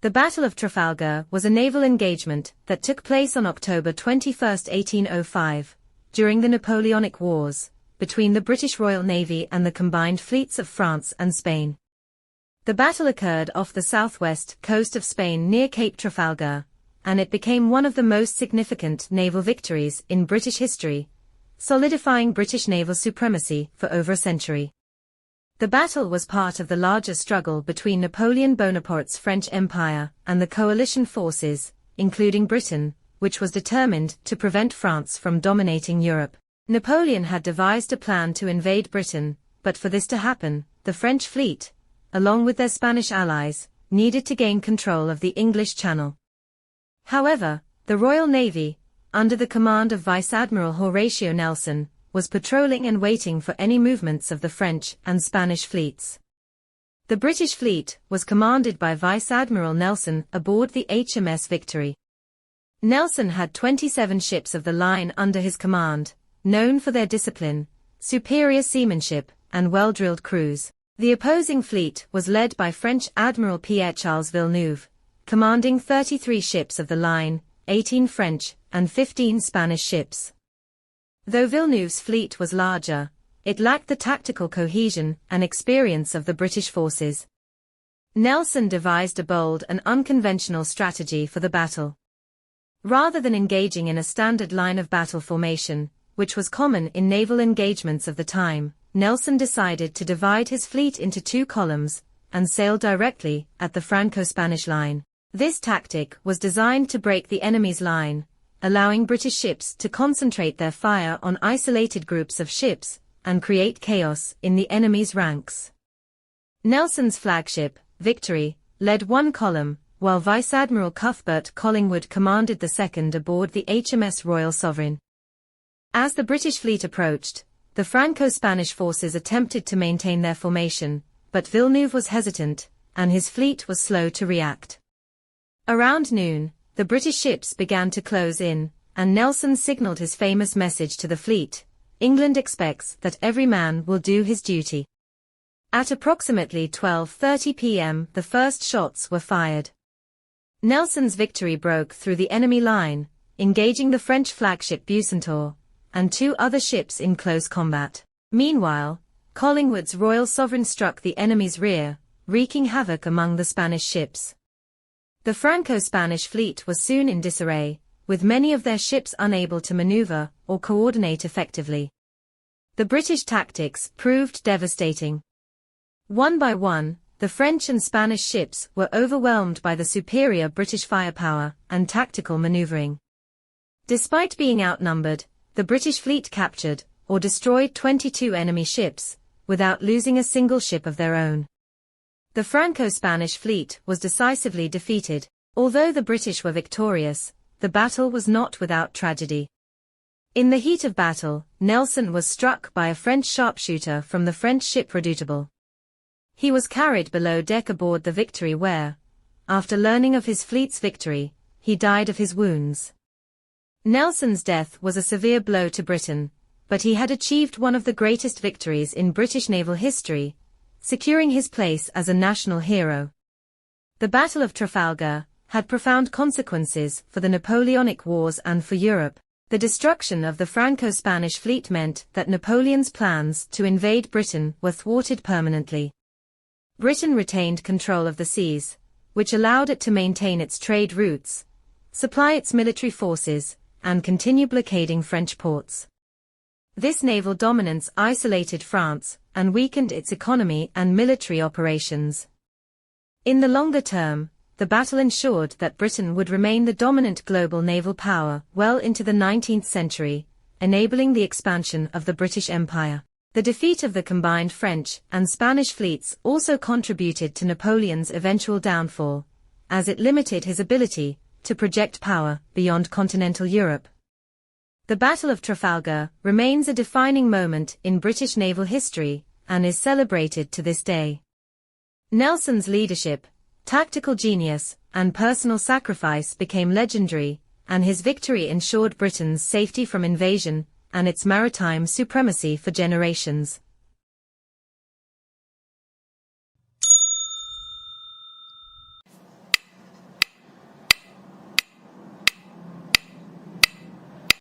The Battle of Trafalgar was a naval engagement that took place on October 21, 1805, during the Napoleonic Wars, between the British Royal Navy and the combined fleets of France and Spain. The battle occurred off the southwest coast of Spain near Cape Trafalgar, and it became one of the most significant naval victories in British history, solidifying British naval supremacy for over a century. The battle was part of the larger struggle between Napoleon Bonaparte's French Empire and the coalition forces, including Britain, which was determined to prevent France from dominating Europe. Napoleon had devised a plan to invade Britain, but for this to happen, the French fleet, along with their Spanish allies, needed to gain control of the English Channel. However, the Royal Navy, under the command of Vice-Admiral Horatio Nelson, was patrolling and waiting for any movements of the French and Spanish fleets. The British fleet was commanded by Vice-Admiral Nelson aboard the HMS Victory. Nelson had 27 ships of the line under his command, known for their discipline, superior seamanship, and well-drilled crews. The opposing fleet was led by French Admiral Pierre-Charles Villeneuve, commanding 33 ships of the line, 18 French, and 15 Spanish ships. Though Villeneuve's fleet was larger, it lacked the tactical cohesion and experience of the British forces. Nelson devised a bold and unconventional strategy for the battle. Rather than engaging in a standard line of battle formation, which was common in naval engagements of the time, Nelson decided to divide his fleet into two columns and sail directly at the Franco-Spanish line. This tactic was designed to break the enemy's line, allowing British ships to concentrate their fire on isolated groups of ships and create chaos in the enemy's ranks. Nelson's flagship, Victory, led one column, while Vice-Admiral Cuthbert Collingwood commanded the second aboard the HMS Royal Sovereign. As the British fleet approached, the Franco-Spanish forces attempted to maintain their formation, but Villeneuve was hesitant, and his fleet was slow to react. Around noon, the British ships began to close in, and Nelson signaled his famous message to the fleet: "England expects that every man will do his duty." At approximately 12:30 p.m. the first shots were fired. Nelson's Victory broke through the enemy line, engaging the French flagship Bucentaur, and two other ships in close combat. Meanwhile, Collingwood's Royal Sovereign struck the enemy's rear, wreaking havoc among the Spanish ships. The Franco-Spanish fleet was soon in disarray, with many of their ships unable to maneuver or coordinate effectively. The British tactics proved devastating. One by one, the French and Spanish ships were overwhelmed by the superior British firepower and tactical maneuvering. Despite being outnumbered, the British fleet captured or destroyed 22 enemy ships, without losing a single ship of their own. The Franco-Spanish fleet was decisively defeated. Although the British were victorious, the battle was not without tragedy. In the heat of battle, Nelson was struck by a French sharpshooter from the French ship Redoutable. He was carried below deck aboard the Victory where, after learning of his fleet's victory, he died of his wounds. Nelson's death was a severe blow to Britain, but he had achieved one of the greatest victories in British naval history, securing his place as a national hero. The Battle of Trafalgar had profound consequences for the Napoleonic Wars and for Europe. The destruction of the Franco-Spanish fleet meant that Napoleon's plans to invade Britain were thwarted permanently. Britain retained control of the seas, which allowed it to maintain its trade routes, supply its military forces, and continue blockading French ports. This naval dominance isolated France and weakened its economy and military operations. In the longer term, the battle ensured that Britain would remain the dominant global naval power well into the 19th century, enabling the expansion of the British Empire. The defeat of the combined French and Spanish fleets also contributed to Napoleon's eventual downfall, as it limited his ability to project power beyond continental Europe. The Battle of Trafalgar remains a defining moment in British naval history and is celebrated to this day. Nelson's leadership, tactical genius, and personal sacrifice became legendary, and his victory ensured Britain's safety from invasion and its maritime supremacy for generations.